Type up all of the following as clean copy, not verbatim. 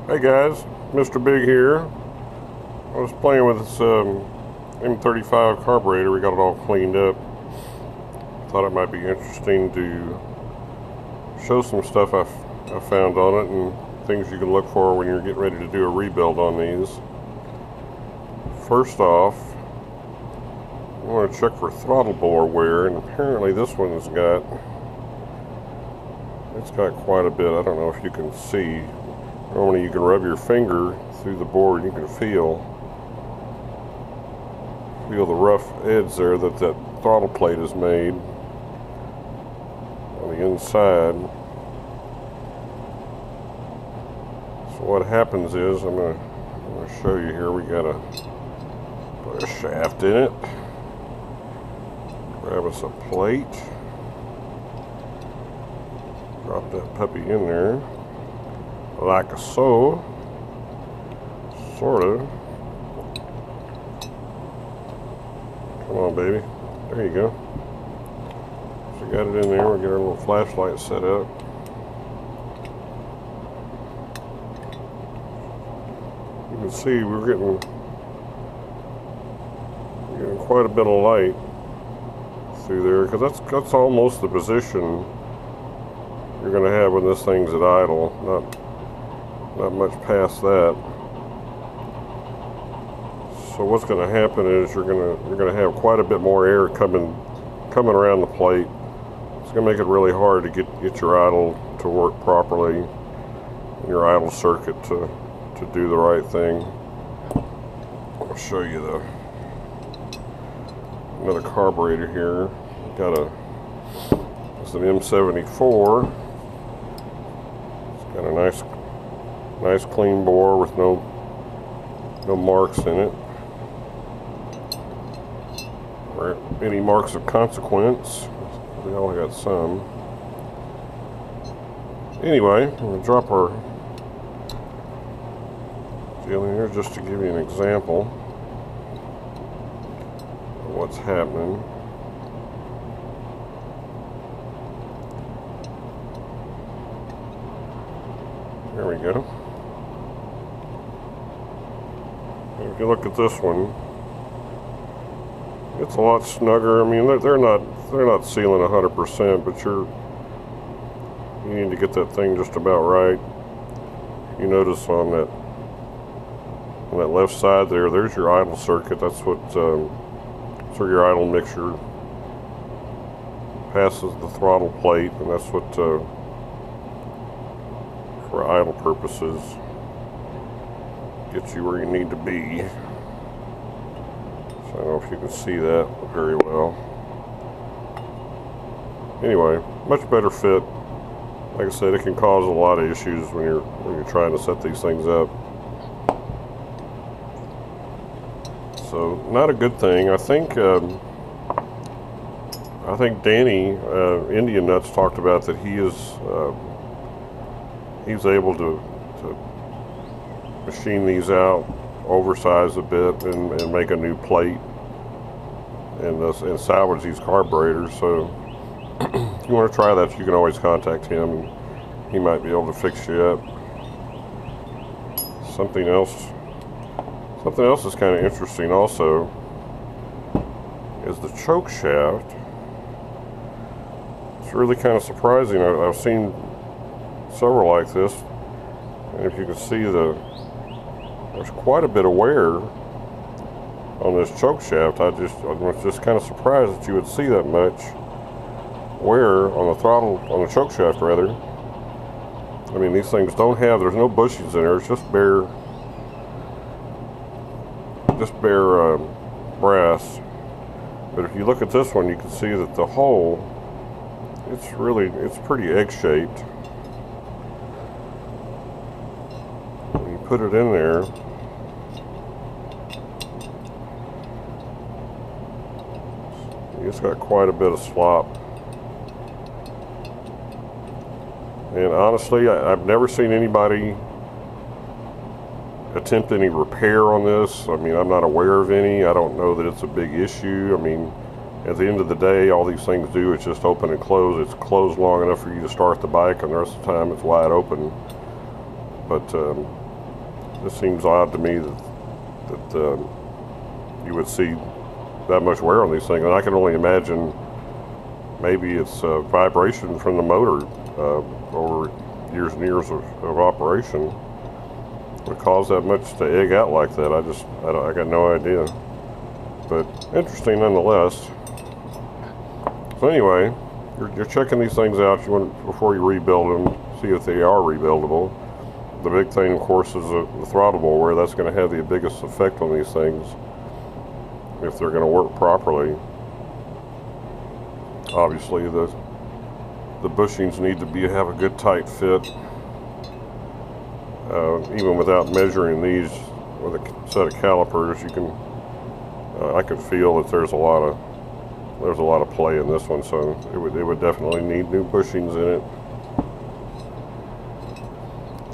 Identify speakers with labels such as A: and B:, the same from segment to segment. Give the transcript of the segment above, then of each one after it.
A: Hey guys, Mr. Big here. I was playing with this M35 carburetor. We got it all cleaned up. Thought it might be interesting to show some stuff I found on it and things you can look for when you're getting ready to do a rebuild on these. First off, I want to check for throttle bore wear, and apparently this one's got quite a bit. I don't know if you can see. Normally you can rub your finger through the board and you can feel the rough edge there that throttle plate is made on the inside. So what happens is, I'm going to show you here, we got to put a shaft in it, grab us a plate, drop that puppy in there like so, sort of. Come on, baby. There you go. So we got it in there. We'll get our little flashlight set up. You can see we're getting quite a bit of light through there, because that's almost the position you're going to have when this thing's at idle. Not much past that. So what's going to happen is you're going to have quite a bit more air coming around the plate. It's going to make it really hard to get your idle to work properly, and your idle circuit to do the right thing. I'll show you another carburetor here. It's an M74. It's got a nice clean bore with no marks in it, or any marks of consequence. We all got some. Anyway, I'm going to drop our deal in here just to give you an example of what's happening. There we go. And if you look at this one, it's a lot snugger. I mean, they're not sealing 100%, but you need to get that thing just about right. You notice on that left side there's your idle circuit. That's where your idle mixture passes the throttle plate, and that's what for idle purposes gets you where you need to be. So I don't know if you can see that very well. Anyway, much better fit. Like I said, it can cause a lot of issues when you're trying to set these things up. So not a good thing. I think Danny Indian Nuts talked about that he's able to machine these out, oversize a bit, and make a new plate, and salvage these carburetors. So if you want to try that, you can always contact him, and he might be able to fix you up. Something else that's kind of interesting also is the choke shaft. It's really kind of surprising. I've seen several like this, and if you can see there's quite a bit of wear on this choke shaft. I was just kind of surprised that you would see that much wear on the choke shaft rather. I mean, these things there's no bushings in there. It's just bare brass. But if you look at this one, you can see that the hole, it's pretty egg-shaped. When you put it in there, it's got quite a bit of slop. And honestly, I've never seen anybody attempt any repair on this. I mean, I'm not aware of any. I don't know that it's a big issue. I mean, at the end of the day, all these things do is just open and close. It's closed long enough for you to start the bike, and the rest of the time it's wide open. But This seems odd to me that you would see that much wear on these things, and I can only imagine maybe it's vibration from the motor over years and years of operation would cause that much to egg out like that. I got no idea, but interesting nonetheless. So anyway, you're checking these things out. You want before you rebuild them, see if they are rebuildable. The big thing, of course, is the throttle bore, where that's going to have the biggest effect on these things if they're going to work properly. Obviously, the bushings need to have a good tight fit. Even without measuring these with a set of calipers, you can. I could feel that there's a lot of play in this one, so it would definitely need new bushings in it.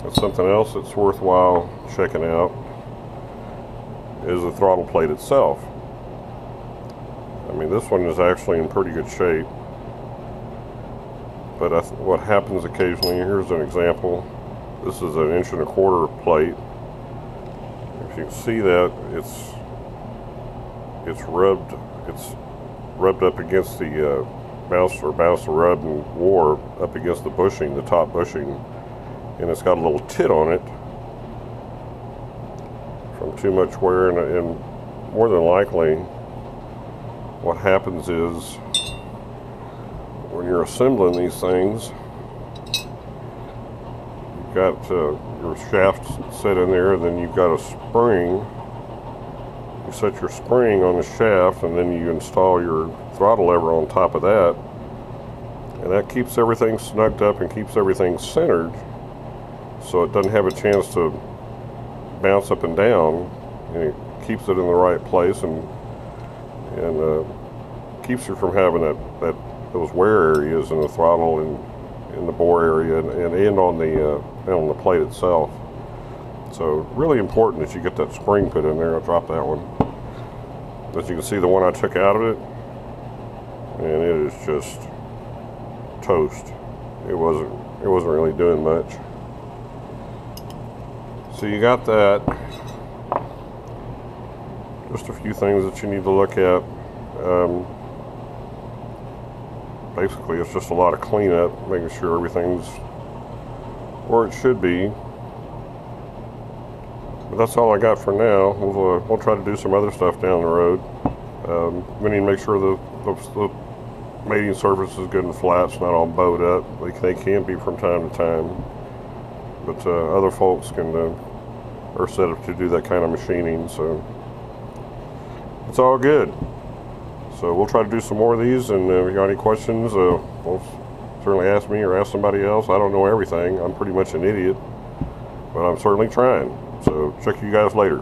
A: That's something else that's worthwhile checking out is the throttle plate itself. I mean, this one is actually in pretty good shape, but what happens occasionally, here's an example. This is an 1.25 inch plate. If you can see that, it's rubbed up against the mouse to rub and wore up against the bushing, the top bushing, and it's got a little tit on it from too much wear, and more than likely what happens is when you're assembling these things, you've got your shaft set in there, and then you've got a spring. You set your spring on the shaft, and then you install your throttle lever on top of that, and that keeps everything snugged up and keeps everything centered, so it doesn't have a chance to bounce up and down, and it keeps it in the right place, and keeps you from having those wear areas in the throttle and in the bore area and on the plate itself. So really important that you get that spring put in there. I'll drop that one. As you can see, the one I took out of it, and it is just toast. It wasn't really doing much. So you got that. Just a few things that you need to look at. Basically, it's just a lot of cleanup, making sure everything's where it should be. But that's all I got for now. We'll try to do some other stuff down the road. We need to make sure the mating surface is good and flat. It's not all bowed up. They can be from time to time, but other folks are set up to do that kind of machining. So it's all good. So we'll try to do some more of these, and if you got any questions, well, certainly ask me or ask somebody else. I don't know everything. I'm pretty much an idiot, but I'm certainly trying. So check you guys later.